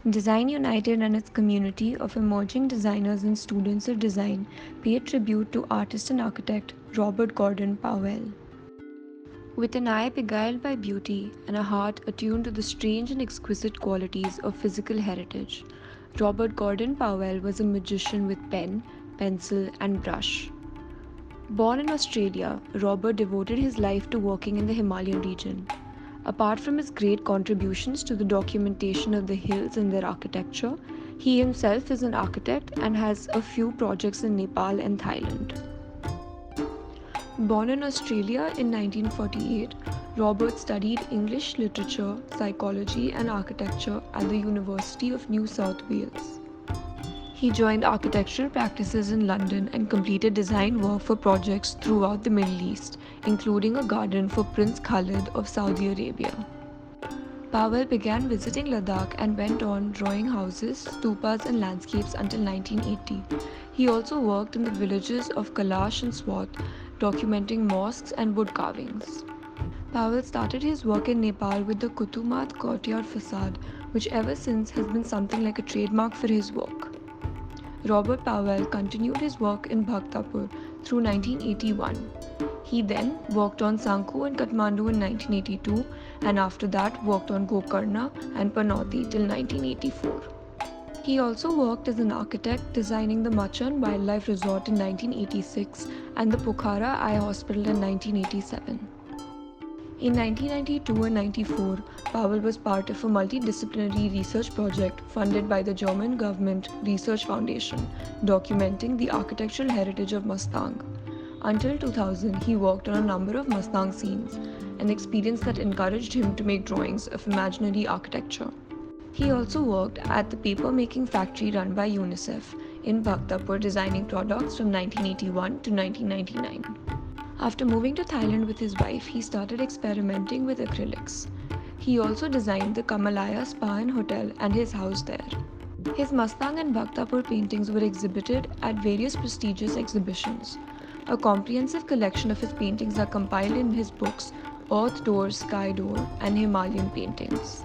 Design United and its community of emerging designers and students of design paid tribute to artist and architect Robert Gordon Powell. With an eye beguiled by beauty and a heart attuned to the strange and exquisite qualities of physical heritage, Robert Gordon Powell was a magician with pen, pencil, and brush. Born in Australia, Robert devoted his life to working in the Himalayan region. Apart from his great contributions to the documentation of the hills and their architecture, he himself is an architect and has a few projects in Nepal and Thailand. Born in Australia in 1948, Robert studied English literature, psychology, and architecture at the University of New South Wales. He joined architectural practices in London and completed design work for projects throughout the Middle East, including a garden for Prince Khalid of Saudi Arabia. Powell began visiting Ladakh and went on drawing houses, stupas, and landscapes until 1980. He also worked in the villages of Kailash and Swat, documenting mosques and wood carvings. Powell started his work in Nepal with the Kutumat courtyard facade, which ever since has been something like a trademark for his work. Robert Powell continued his work in Bhaktapur through 1981. He then worked on Sangkhu and Kathmandu in 1982 and after that worked on Gokarna and Panauti till 1984. He also worked as an architect designing the Machan Wildlife Resort in 1986 and the Pokhara Eye Hospital in 1987. In 1992 and 94, Powell was part of a multidisciplinary research project funded by the German Government Research Foundation, documenting the architectural heritage of Mustang. Until 2000, he worked on a number of Mustang scenes, an experience that encouraged him to make drawings of imaginary architecture. He also worked at the paper-making factory run by UNICEF in Bhaktapur, designing products from 1981 to 1999. After moving to Thailand with his wife, he started experimenting with acrylics. He also designed the Kamalaya Spa and Hotel and his house there. His Mustang and Bhaktapur paintings were exhibited at various prestigious exhibitions. A comprehensive collection of his paintings are compiled in his books Earth Door, Sky Door, and Himalayan Paintings.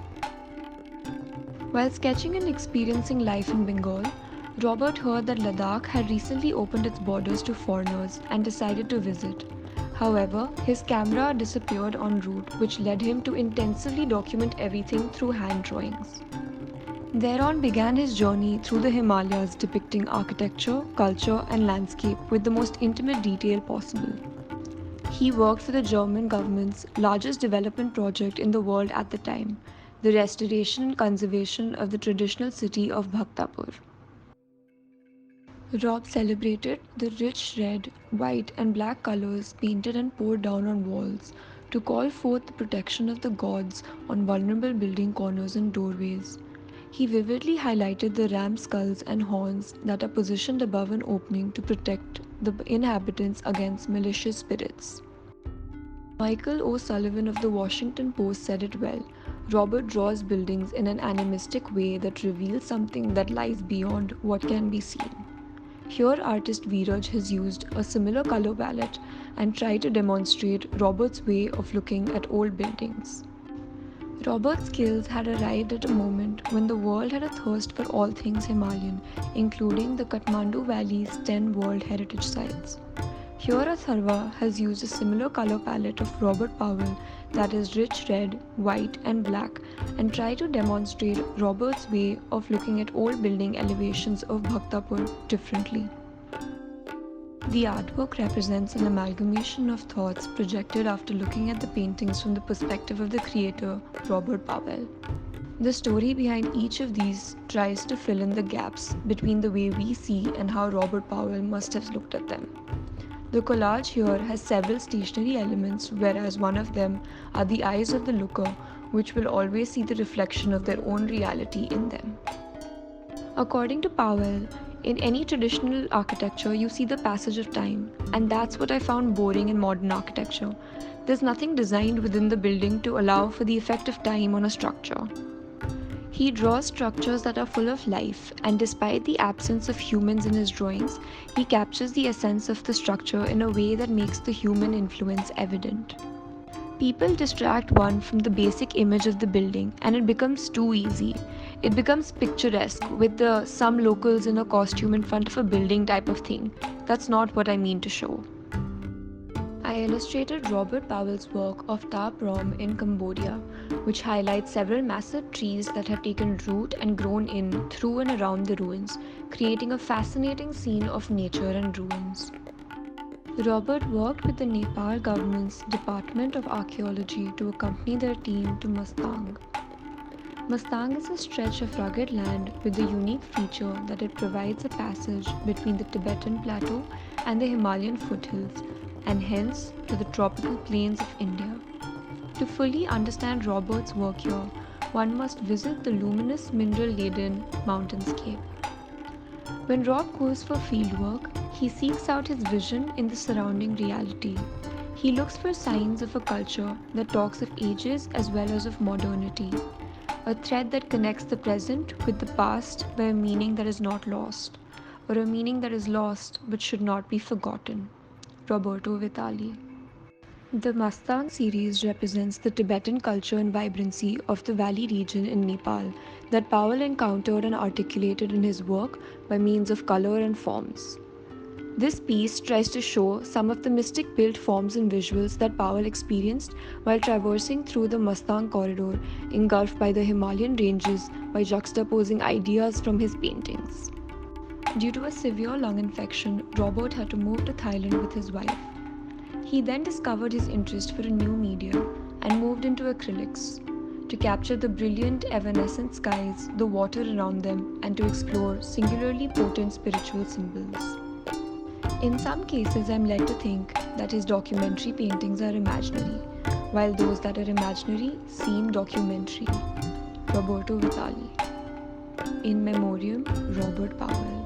While sketching and experiencing life in Bengal, Robert heard that Ladakh had recently opened its borders to foreigners and decided to visit. However, his camera disappeared en route, which led him to intensively document everything through hand drawings. Thereon began his journey through the Himalayas, depicting architecture, culture, and landscape with the most intimate detail possible. He worked for the German government's largest development project in the world at the time, the restoration and conservation of the traditional city of Bhaktapur. Rob celebrated the rich red, white, and black colors painted and poured down on walls to call forth the protection of the gods on vulnerable building corners and doorways. He vividly highlighted the ram skulls and horns that are positioned above an opening to protect the inhabitants against malicious spirits. Michael O'Sullivan of the Washington Post said it well. Robert draws buildings in an animistic way that reveals something that lies beyond what can be seen. Here, artist Viraj has used a similar color palette and tried to demonstrate Robert's way of looking at old buildings. Robert's skills had arrived at a moment when the world had a thirst for all things Himalayan, including the Kathmandu Valley's 10 World Heritage Sites. Here, Atharva has used a similar color palette of Robert Powell that is rich red, white, and black, and tried to demonstrate Robert's way of looking at old building elevations of Bhaktapur differently. The artwork represents an amalgamation of thoughts projected after looking at the paintings from the perspective of the creator, Robert Powell. The story behind each of these tries to fill in the gaps between the way we see and how Robert Powell must have looked at them. The collage here has several stationary elements, whereas one of them are the eyes of the looker, which will always see the reflection of their own reality in them. According to Powell, in any traditional architecture, you see the passage of time, and that's what I found boring in modern architecture. There's nothing designed within the building to allow for the effect of time on a structure. He draws structures that are full of life, and despite the absence of humans in his drawings, he captures the essence of the structure in a way that makes the human influence evident. People distract one from the basic image of the building and it becomes too easy. It becomes picturesque with some locals in a costume in front of a building type of thing. That's not what I mean to show. I illustrated Robert Powell's work of Ta Prohm in Cambodia, which highlights several massive trees that have taken root and grown in, through, and around the ruins, creating a fascinating scene of nature and ruins. Robert worked with the Nepal government's Department of Archaeology to accompany their team to Mustang. Mustang is a stretch of rugged land with the unique feature that it provides a passage between the Tibetan Plateau and the Himalayan foothills, and hence to the tropical plains of India. To fully understand Robert's work here, one must visit the luminous mineral-laden mountainscape. When Rob goes for fieldwork, he seeks out his vision in the surrounding reality. He looks for signs of a culture that talks of ages as well as of modernity, a thread that connects the present with the past by a meaning that is not lost, or a meaning that is lost but should not be forgotten. Roberto Vitali. The Mustang series represents the Tibetan culture and vibrancy of the valley region in Nepal that Powell encountered and articulated in his work by means of color and forms. This piece tries to show some of the mystic built forms and visuals that Powell experienced while traversing through the Mustang corridor engulfed by the Himalayan ranges by juxtaposing ideas from his paintings. Due to a severe lung infection, Robert had to move to Thailand with his wife. He then discovered his interest for a new medium and moved into acrylics to capture the brilliant evanescent skies, the water around them, and to explore singularly potent spiritual symbols. In some cases, I'm led to think that his documentary paintings are imaginary, while those that are imaginary seem documentary. Roberto Vitali. In Memoriam, Robert Powell.